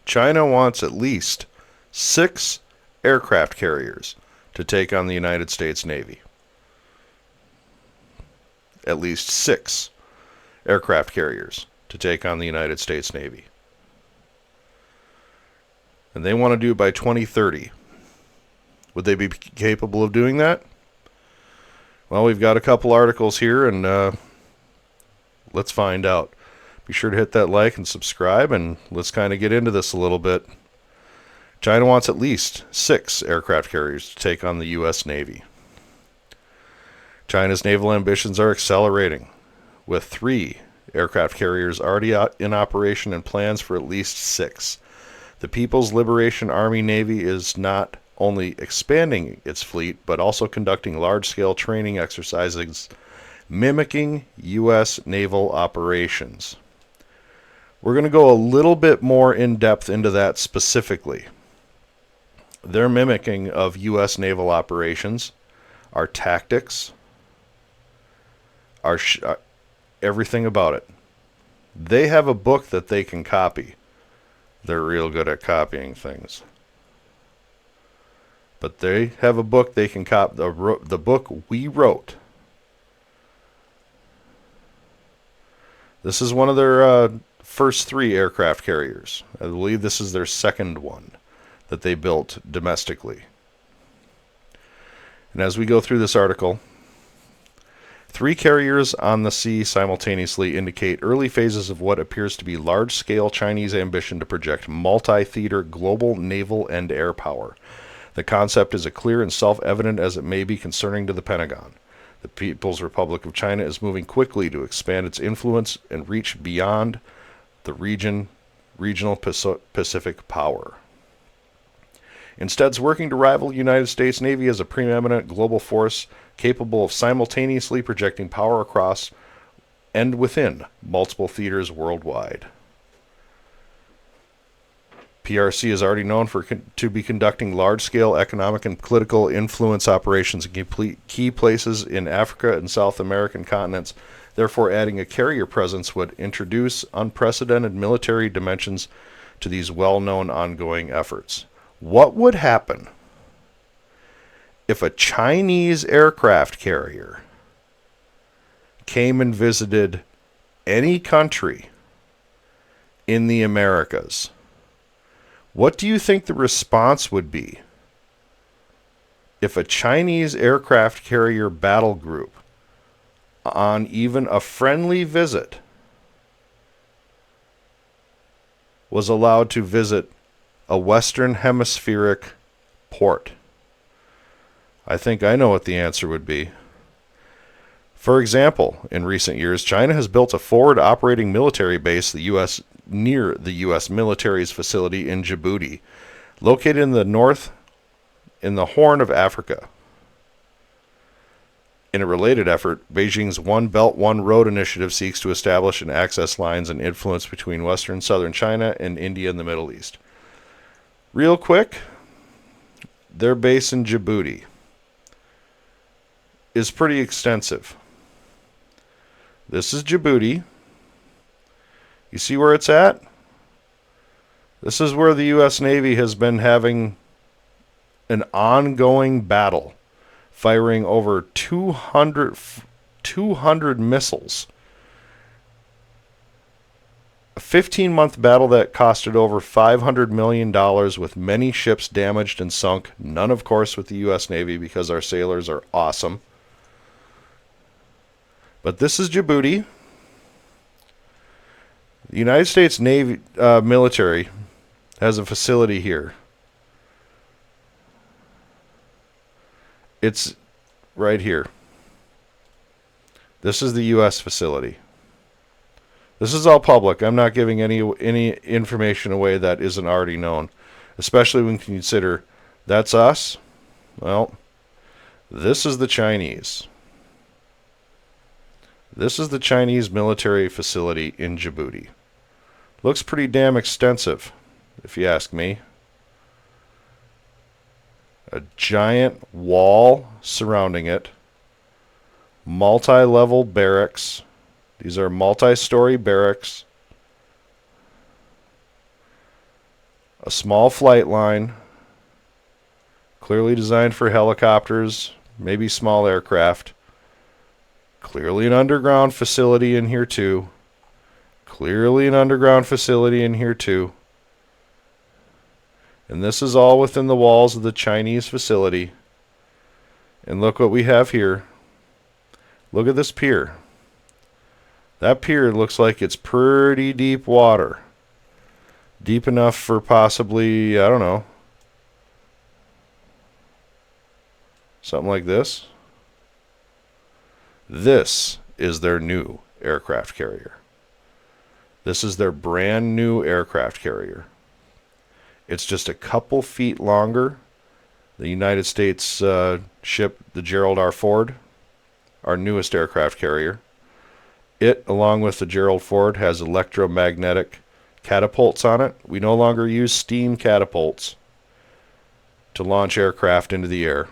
China wants at least 6 aircraft carriers to take on the United States Navy. At least 6 aircraft carriers to take on the United States Navy. And they want to do it by 2030. Would they be capable of doing that? Well, we've got a couple articles here, and let's find out. Be sure to hit that like and subscribe, and let's kind of get into this a little bit. China wants at least 6 aircraft carriers to take on the U.S. Navy. China's naval ambitions are accelerating, with 3 aircraft carriers already in operation and plans for at least 6. The People's Liberation Army Navy is not only expanding its fleet, but also conducting large-scale training exercises mimicking U.S. naval operations. We're going to go a little bit more in depth into that specifically. Their mimicking of U.S. naval operations, our tactics, everything about it. They have a book that they can copy. They're real good at copying things. But they have a book they can copy. The book we wrote. This is one of their first 3 aircraft carriers. I believe this is their second one that they built domestically. And as we go through this article, 3 carriers on the sea simultaneously indicate early phases of what appears to be large-scale Chinese ambition to project multi-theater global naval and air power. The concept is as clear and self-evident as it may be concerning to the Pentagon. The People's Republic of China is moving quickly to expand its influence and reach beyond the regional Pacific power. Instead, it's working to rival the United States Navy as a preeminent global force capable of simultaneously projecting power across and within multiple theaters worldwide. PRC is already known to be conducting large-scale economic and political influence operations in key places in Africa and South American continents. Therefore, adding a carrier presence would introduce unprecedented military dimensions to these well-known ongoing efforts. What would happen if a Chinese aircraft carrier came and visited any country in the Americas? What do you think the response would be if a Chinese aircraft carrier battle group on even a friendly visit was allowed to visit a Western Hemispheric port? I think I know what the answer would be. For example, in recent years, China has built a forward operating military base near the U.S. military's facility in Djibouti, located in the north in the Horn of Africa. In a related effort, Beijing's One Belt, One Road initiative seeks to establish an access lines and influence between western and southern China and India and the Middle East. Real quick, their base in Djibouti is pretty extensive. This is Djibouti. You see where it's at? This is where the U.S. Navy has been having an ongoing battle, firing over 200 missiles. A 15-month battle that costed over $500 million with many ships damaged and sunk. None, of course, with the U.S. Navy because our sailors are awesome. But this is Djibouti. The United States Navy military has a facility here. It's right here. This is the U.S. facility. This is all public. I'm not giving any information away that isn't already known, especially when you consider that's us. Well, this is the Chinese. This is the Chinese military facility in Djibouti. Looks pretty damn extensive, if you ask me. A giant wall surrounding it. Multi-level barracks. These are multi-story barracks. a small flight line, clearly designed for helicopters, maybe small aircraft. Clearly an underground facility in here too. Clearly an underground facility in here too. And this is all within the walls of the Chinese facility. And look what we have here. Look at this pier. That pier looks like it's pretty deep water. Deep enough for possibly, I don't know, something like this. This is their new aircraft carrier. This is their brand new aircraft carrier. It's just a couple feet longer. The United States ship, the Gerald R. Ford, our newest aircraft carrier. It, along with the Gerald Ford, has electromagnetic catapults on it. We no longer use steam catapults to launch aircraft into the air.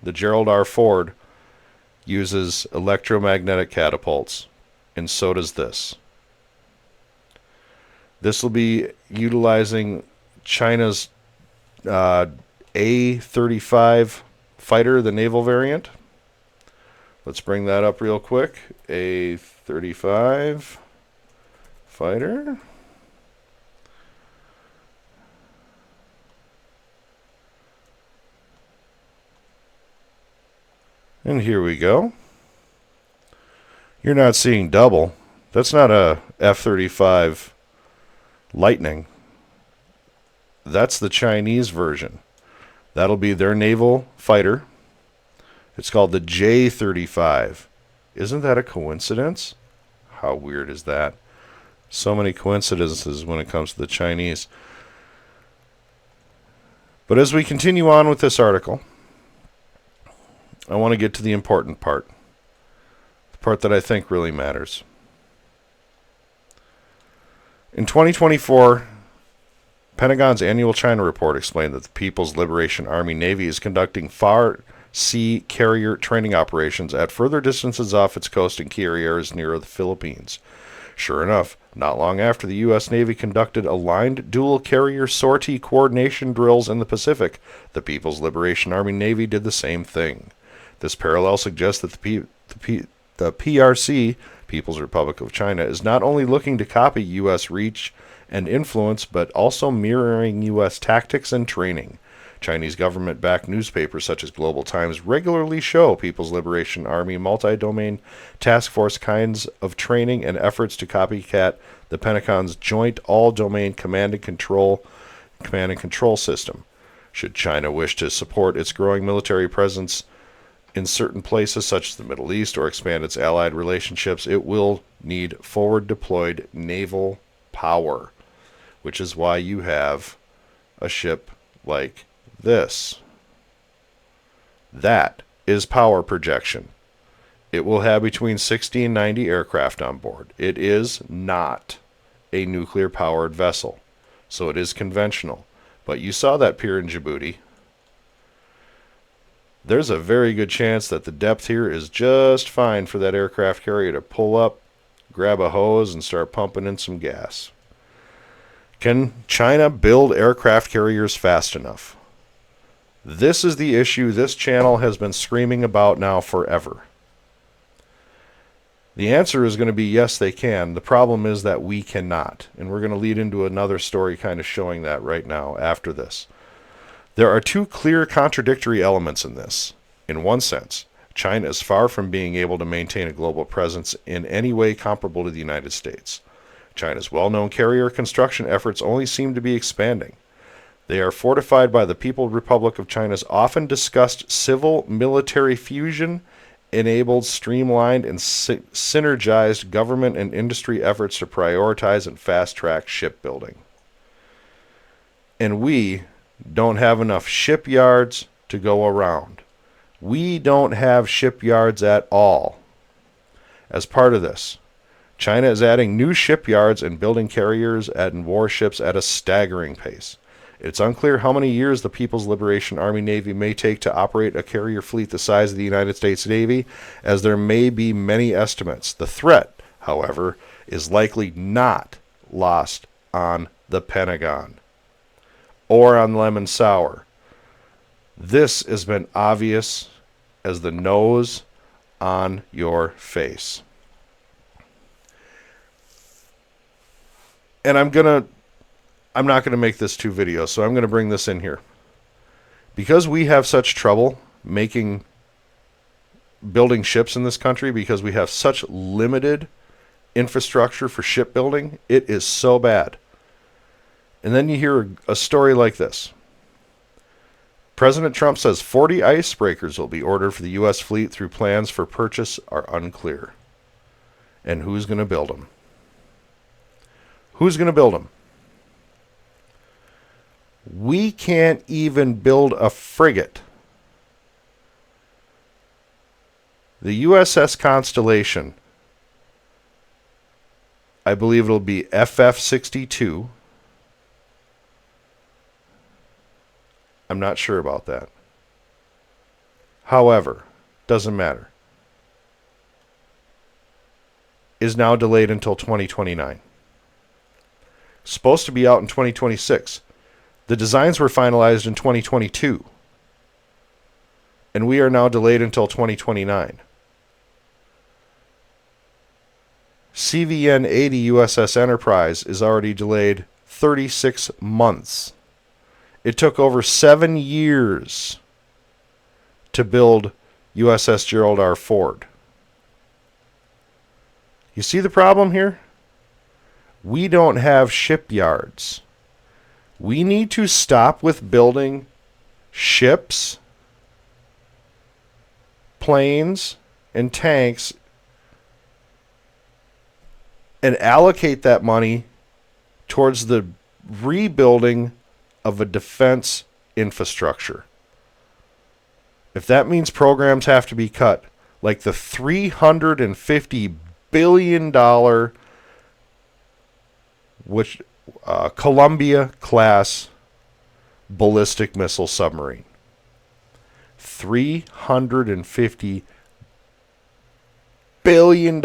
The Gerald R. Ford uses electromagnetic catapults, and so does this. This will be utilizing China's A-35 fighter, the naval variant. Let's bring that up real quick. A-35 fighter. And here we go. You're not seeing double. That's not a F-35 Lightning. That's the Chinese version. That'll be their naval fighter. It's called the J-35. Isn't that a coincidence? How weird is that? So many coincidences when it comes to the Chinese. But as we continue on with this article, I want to get to the important part. The part that I think really matters. In 2024, Pentagon's annual China report explained that the People's Liberation Army Navy is conducting far-sea carrier training operations at further distances off its coast in key areas near the Philippines. Sure enough, not long after the U.S. Navy conducted aligned dual-carrier sortie coordination drills in the Pacific, the People's Liberation Army Navy did the same thing. This parallel suggests that the PRC, People's Republic of China, is not only looking to copy U.S. reach and influence, but also mirroring U.S. tactics and training. Chinese government-backed newspapers such as Global Times regularly show People's Liberation Army multi-domain task force kinds of training and efforts to copycat the Pentagon's joint all-domain command and control system. Should China wish to support its growing military presence in certain places such as the Middle East or expand its allied relationships, it will need forward-deployed naval power, which is why you have a ship like this. That is power projection. It will have between 60 and 90 aircraft on board. It is not a nuclear-powered vessel, so it is conventional. But you saw that pier in Djibouti. There's a very good chance that the depth here is just fine for that aircraft carrier to pull up, grab a hose, and start pumping in some gas. Can China build aircraft carriers fast enough? This is the issue this channel has been screaming about now forever. The answer is going to be yes, they can. The problem is that we cannot. And we're going to lead into another story kind of showing that right now after this. There are two clear contradictory elements in this. In one sense, China is far from being able to maintain a global presence in any way comparable to the United States. China's well-known carrier construction efforts only seem to be expanding. They are fortified by the People's Republic of China's often discussed civil-military fusion, enabled, streamlined, and synergized government and industry efforts to prioritize and fast-track shipbuilding. And we don't have enough shipyards to go around. We don't have shipyards at all. As part of this, China is adding new shipyards and building carriers and warships at a staggering pace. It's unclear how many years the People's Liberation Army Navy may take to operate a carrier fleet the size of the United States Navy, as there may be many estimates. The threat, however, is likely not lost on the Pentagon. or on lemon sour. This has been obvious as the nose on your face. And I'm not gonna make this 2 videos, so I'm gonna bring this in here. Because we have such trouble building ships in this country, because we have such limited infrastructure for shipbuilding, it is so bad. And then you hear a story like this. President Trump says 40 icebreakers will be ordered for the U.S. fleet through plans for purchase are unclear. And who's going to build them? Who's going to build them? We can't even build a frigate. The USS Constellation, I believe it'll be FF-62. I'm not sure about that. However, doesn't matter. Is now delayed until 2029. Supposed to be out in 2026. The designs were finalized in 2022. And we are now delayed until 2029. CVN-80 USS Enterprise is already delayed 36 months. It took over 7 years to build USS Gerald R. Ford. You see the problem here? We don't have shipyards. We need to stop with building ships, planes, and tanks and allocate that money towards the rebuilding of a defense infrastructure. If that means programs have to be cut, like the $350 billion Columbia-class ballistic missile submarine. $350 billion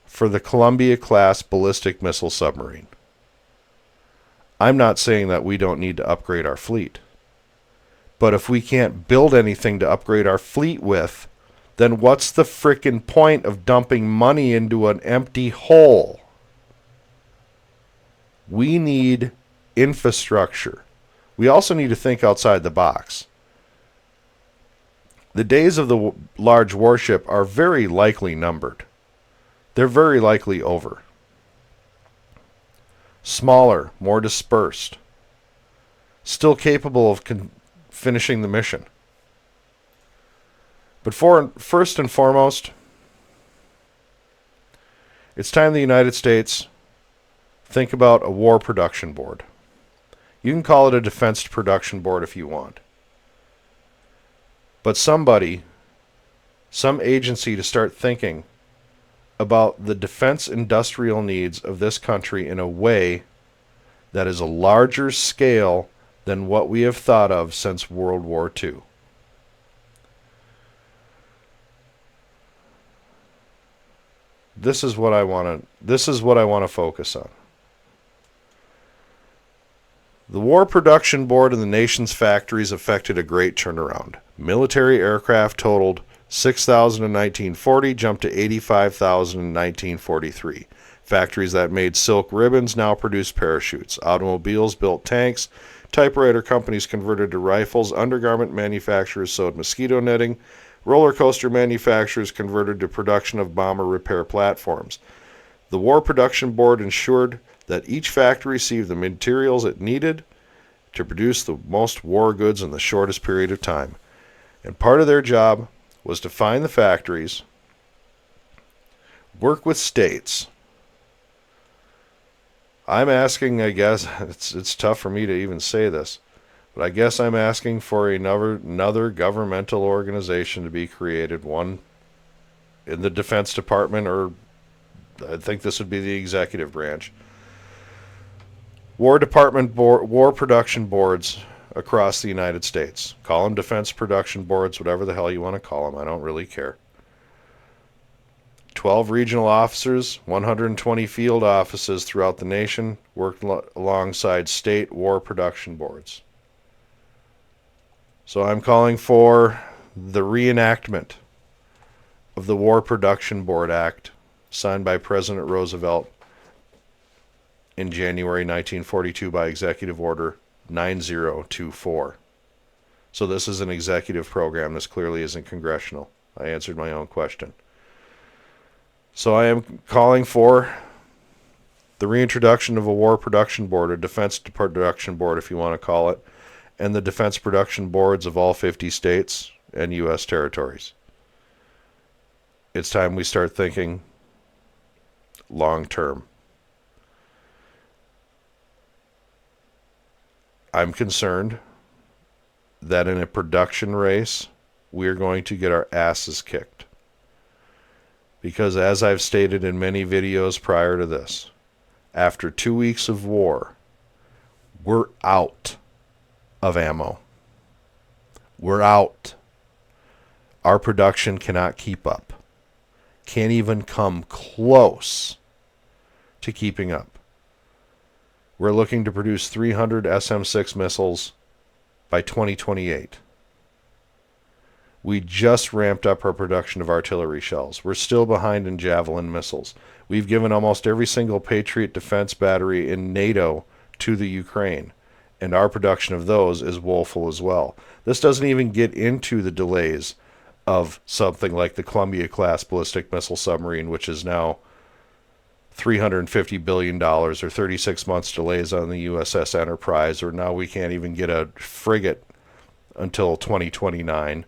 for the Columbia-class ballistic missile submarine. I'm not saying that we don't need to upgrade our fleet. But if we can't build anything to upgrade our fleet with, then what's the frickin' point of dumping money into an empty hole? We need infrastructure. We also need to think outside the box. The days of the large warship are very likely numbered. They're very likely over. Smaller, more dispersed, still capable of finishing the mission. But first and foremost, it's time the United States think about a war production board. You can call it a defense production board if you want. But somebody, some agency to start thinking about the defense industrial needs of this country in a way that is a larger scale than what we have thought of since World War II. This is what I want to focus on. The War Production Board in the nation's factories effected a great turnaround. Military aircraft totaled 6,000 in 1940, jumped to 85,000 in 1943. Factories that made silk ribbons now produce parachutes. Automobiles built tanks. Typewriter companies converted to rifles. Undergarment manufacturers sewed mosquito netting. Roller coaster manufacturers converted to production of bomber repair platforms. The War Production Board ensured that each factory received the materials it needed to produce the most war goods in the shortest period of time. And part of their job was to find the factories, work with states. I'm asking, I guess, it's tough for me to even say this, but I guess I'm asking for another governmental organization to be created, one in the Defense Department, or I think this would be the executive branch. War production boards across the United States. Call them defense production boards, whatever the hell you want to call them. I don't really care. 12 regional officers, 120 field offices throughout the nation worked alongside state war production boards. So I'm calling for the reenactment of the War Production Board Act signed by President Roosevelt in January 1942 by Executive Order 9024. So this is an executive program. This clearly isn't congressional. I answered my own question. So I am calling for the reintroduction of a War Production Board, a Defense Production Board if you want to call it, and the Defense Production Boards of all 50 states and U.S. territories. It's time we start thinking long term. I'm concerned that in a production race, we're going to get our asses kicked. Because as I've stated in many videos prior to this, after 2 weeks of war, we're out of ammo. We're out. Our production cannot keep up. Can't even come close to keeping up. We're looking to produce 300 SM-6 missiles by 2028. We just ramped up our production of artillery shells. We're still behind in Javelin missiles. We've given almost every single Patriot defense battery in NATO to the Ukraine, and our production of those is woeful as well. This doesn't even get into the delays of something like the Columbia-class ballistic missile submarine, which is now $350 billion, or 36 months delays on the USS Enterprise, or now we can't even get a frigate until 2029.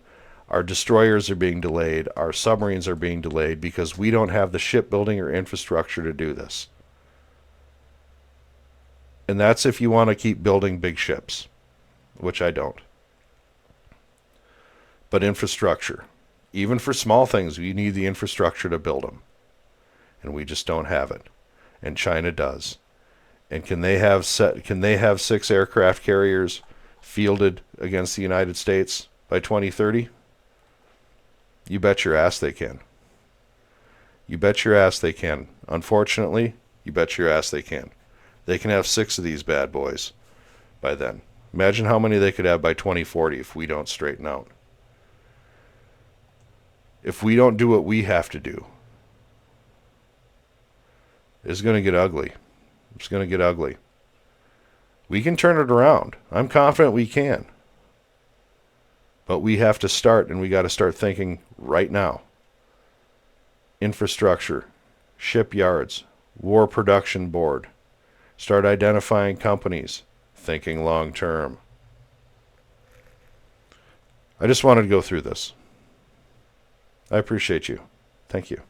Our destroyers are being delayed. Our submarines are being delayed because we don't have the shipbuilding or infrastructure to do this. And that's if you want to keep building big ships, which I don't. But infrastructure, even for small things, we need the infrastructure to build them. And we just don't have it. And China does. And can they have 6 aircraft carriers fielded against the United States by 2030? You bet your ass they can. You bet your ass they can. Unfortunately, you bet your ass they can. They can have 6 of these bad boys by then. Imagine how many they could have by 2040 if we don't straighten out. If we don't do what we have to do, it's going to get ugly. It's going to get ugly. We can turn it around. I'm confident we can. But we have to start, and we got to start thinking right now. Infrastructure, shipyards, War Production Board. Start identifying companies, thinking long term. I just wanted to go through this. I appreciate you. Thank you.